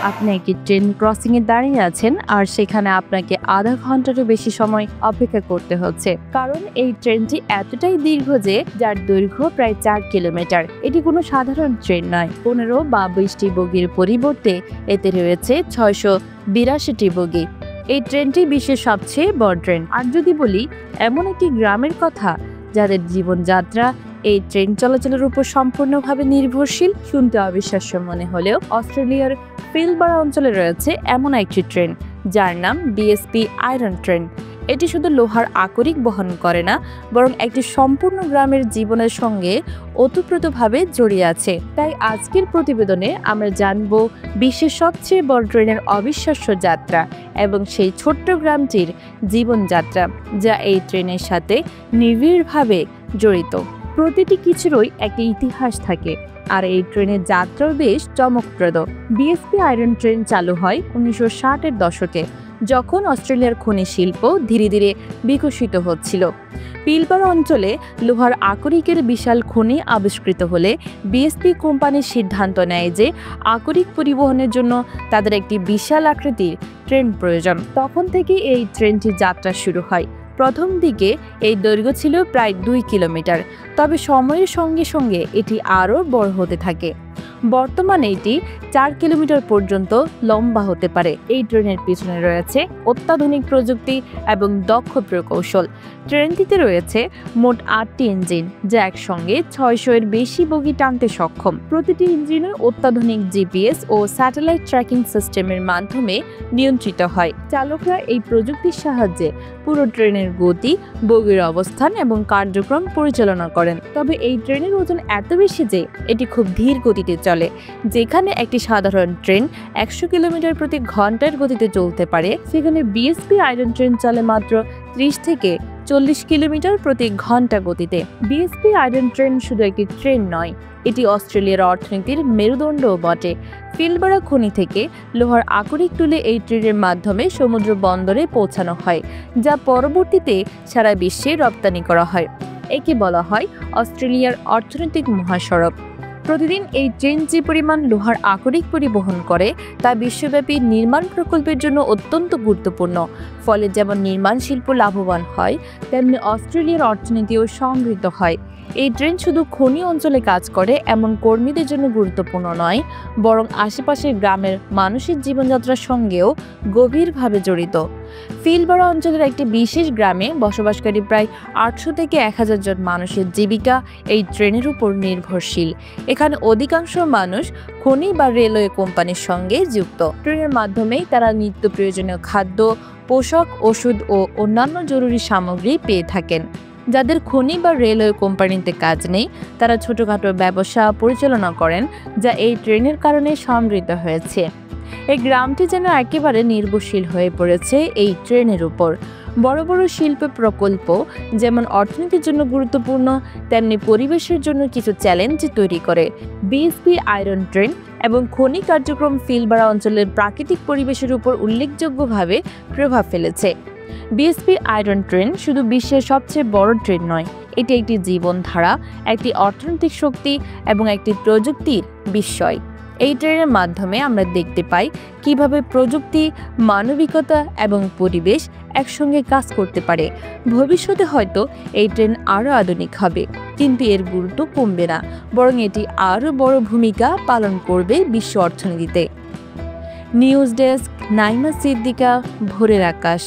আপনি একটি ট্রেন ক্রসিংয়ে দাঁড়িয়ে আছেন আর সেখানে আপনাকে আধা ঘন্টারও বেশি সময় অপেক্ষা করতে হচ্ছে, কারণ এই ট্রেনটি এতটাই দীর্ঘ যে যার দৈর্ঘ্য প্রায় 4 কিলোমিটার। এটি কোনো সাধারণ ট্রেন নয়। 15 বা 20টি বগির পরিবর্তে এতে রয়েছে 682টি বগি। এই ট্রেনটি বিশ্বের সবচেয়ে বড় ট্রেন। আর যদি বলি এমন একটি গ্রামের কথা যাদের জীবনযাত্রা এই ট্রেন চলাচলের উপর সম্পূর্ণভাবে নির্ভরশীল, শুনতে অবিশ্বাস্য মনে হলেও অস্ট্রেলিয়ার পিলবারা অঞ্চলে রয়েছে এমন একটি ট্রেন যার নাম বিএসপি আয়রন ট্রেন। এটি শুধু লোহার আকরিক বহন করে না, বরং একটি সম্পূর্ণ গ্রামের জীবনের সঙ্গে ওতপ্রোতভাবে জড়িয়ে আছে। তাই আজকের প্রতিবেদনে আমরা জানব বিশ্বের সবচেয়ে বড় ট্রেনের অবিশ্বাস্য যাত্রা এবং সেই ছোট্ট গ্রামটির জীবনযাত্রা যা এই ট্রেনের সাথে নিবিড়ভাবে জড়িত। প্রতিটি কিছুরই একটি ইতিহাস থাকে, আর এই ট্রেনের যাত্রাও বেশ চমকপ্রদ। বিএসপি আয়রন ট্রেন চালু হয় 1960-এর দশকে, যখন অস্ট্রেলিয়ার খনি শিল্প ধীরে ধীরে বিকশিত হচ্ছিল। পিলবারা অঞ্চলে লোহার আকরিকের বিশাল খনি আবিষ্কৃত হলে বিএসপি কোম্পানির সিদ্ধান্ত নেয় যে আকরিক পরিবহনের জন্য তাদের একটি বিশাল আকৃতির ট্রেন প্রয়োজন। তখন থেকে এই ট্রেনটির যাত্রা শুরু হয়। প্রথম দিকে এই দৈর্ঘ্য ছিল প্রায় 2 কিলোমিটার, তবে সময়ের সঙ্গে সঙ্গে এটি আরও বড় হতে থাকে। বর্তমানে এটি 4 কিলোমিটার পর্যন্ত লম্বা হতে পারে। এই ট্রেনের পিছনে রয়েছে অত্যাধুনিক প্রযুক্তি এবং দক্ষ প্রকৌশল। ট্রেনটিতে রয়েছে মোট 8টি ইঞ্জিন, যা একসঙ্গে 600-এর বেশি বগি টানতে সক্ষম। প্রতিটি ইঞ্জিনে অত্যাধুনিক জিপিএস ও স্যাটেলাইট ট্র্যাকিং সিস্টেমের মাধ্যমে নিয়ন্ত্রিত হয়। চালকরা এই প্রযুক্তির সাহায্যে পুরো ট্রেনের গতি, বগির অবস্থান এবং কার্যক্রম পরিচালনা করেন। তবে এই ট্রেনের ওজন এত বেশি যে এটি খুব ধীর গতিতে চলে। যেখানে একটি সাধারণ ট্রেন 100 কিলোমিটার প্রতি ঘন্টার গতিতে চলতে পারে, সেখানে বিএসপি আয়রন ট্রেন চলে মাত্র 30 থেকে 40 কিলোমিটার প্রতি ঘন্টা গতিতে। বিএসপি আয়রন ট্রেন শুধু একটি ট্রেন নয়, এটি অস্ট্রেলিয়ার অর্থনীতির মেরুদণ্ডও বটে। পিলবারা খনি থেকে লোহার আকরিক তুলে এই ট্রেনের মাধ্যমে সমুদ্র বন্দরে পৌঁছানো হয়, যা পরবর্তীতে সারা বিশ্বে রপ্তানি করা হয়। একে বলা হয় অস্ট্রেলিয়ার অর্থনৈতিক মহাসড়ক। প্রতিদিন এই ট্রেন যে পরিমাণ লোহার আকরিক পরিবহন করে তা বিশ্বব্যাপী নির্মাণ প্রকল্পের জন্য অত্যন্ত গুরুত্বপূর্ণ। ফলে যেমন নির্মাণ শিল্প লাভবান হয়, তেমনি অস্ট্রেলিয়ার অর্থনীতিও সমৃদ্ধ হয়। এই ট্রেন শুধু খনি অঞ্চলে কাজ করে এমন কর্মীদের জন্য গুরুত্বপূর্ণ নয়, বরং আশেপাশের গ্রামের মানুষের জীবনযাত্রার সঙ্গেও গভীরভাবে জড়িত। পিলবারা অঞ্চলের একটি বিশেষ গ্রামে বসবাসকারী প্রায় 800 থেকে 1000 জন মানুষের জীবিকা এই ট্রেনের উপর নির্ভরশীল। এখানে অধিকাংশ মানুষ খনি বা রেলওয়ে কোম্পানির সঙ্গে যুক্ত। ট্রেনের মাধ্যমেই তারা নিত্য প্রয়োজনীয় খাদ্য, পোশাক, ওষুধ ও অন্যান্য জরুরি সামগ্রী পেয়ে থাকেন। যাদের খনি বা রেলওয়ে কোম্পানিতে কাজ নেই, তারা ছোটখাটো ব্যবসা পরিচালনা করেন, যা এই ট্রেনের কারণে সমৃদ্ধ হয়েছে। এই গ্রামটি যেন একেবারে নির্ভরশীল হয়ে পড়েছে এই ট্রেনের উপর। বড় বড় শিল্প প্রকল্প যেমন অর্থনীতির জন্য গুরুত্বপূর্ণ, তেমনি পরিবেশের জন্য কিছু চ্যালেঞ্জ তৈরি করে। বিএসপি আয়রন ট্রেন এবং খনি কার্যক্রম পিলবারা অঞ্চলের প্রাকৃতিক পরিবেশের উপর উল্লেখযোগ্যভাবে প্রভাব ফেলেছে। বিএসপি আয়রন ট্রেন শুধু বিশ্বের সবচেয়ে বড় ট্রেন নয়, এটি একটি জীবনধারা, একটি অর্থনৈতিক শক্তি এবং একটি প্রযুক্তির বিস্ময়। এই ট্রেনের মাধ্যমে আমরা দেখতে পাই কিভাবে প্রযুক্তি, মানবিকতা এবং পরিবেশ একসঙ্গে কাজ করতে পারে। ভবিষ্যতে হয়তো এই ট্রেন আরও আধুনিক হবে, কিন্তু এর গুরুত্ব কমবে না, বরং এটি আরও বড় ভূমিকা পালন করবে বিশ্ব অর্থনীতিতে। নিউজ ডেস্ক, নাইমা সিদ্দিকা, ভোরের আকাশ।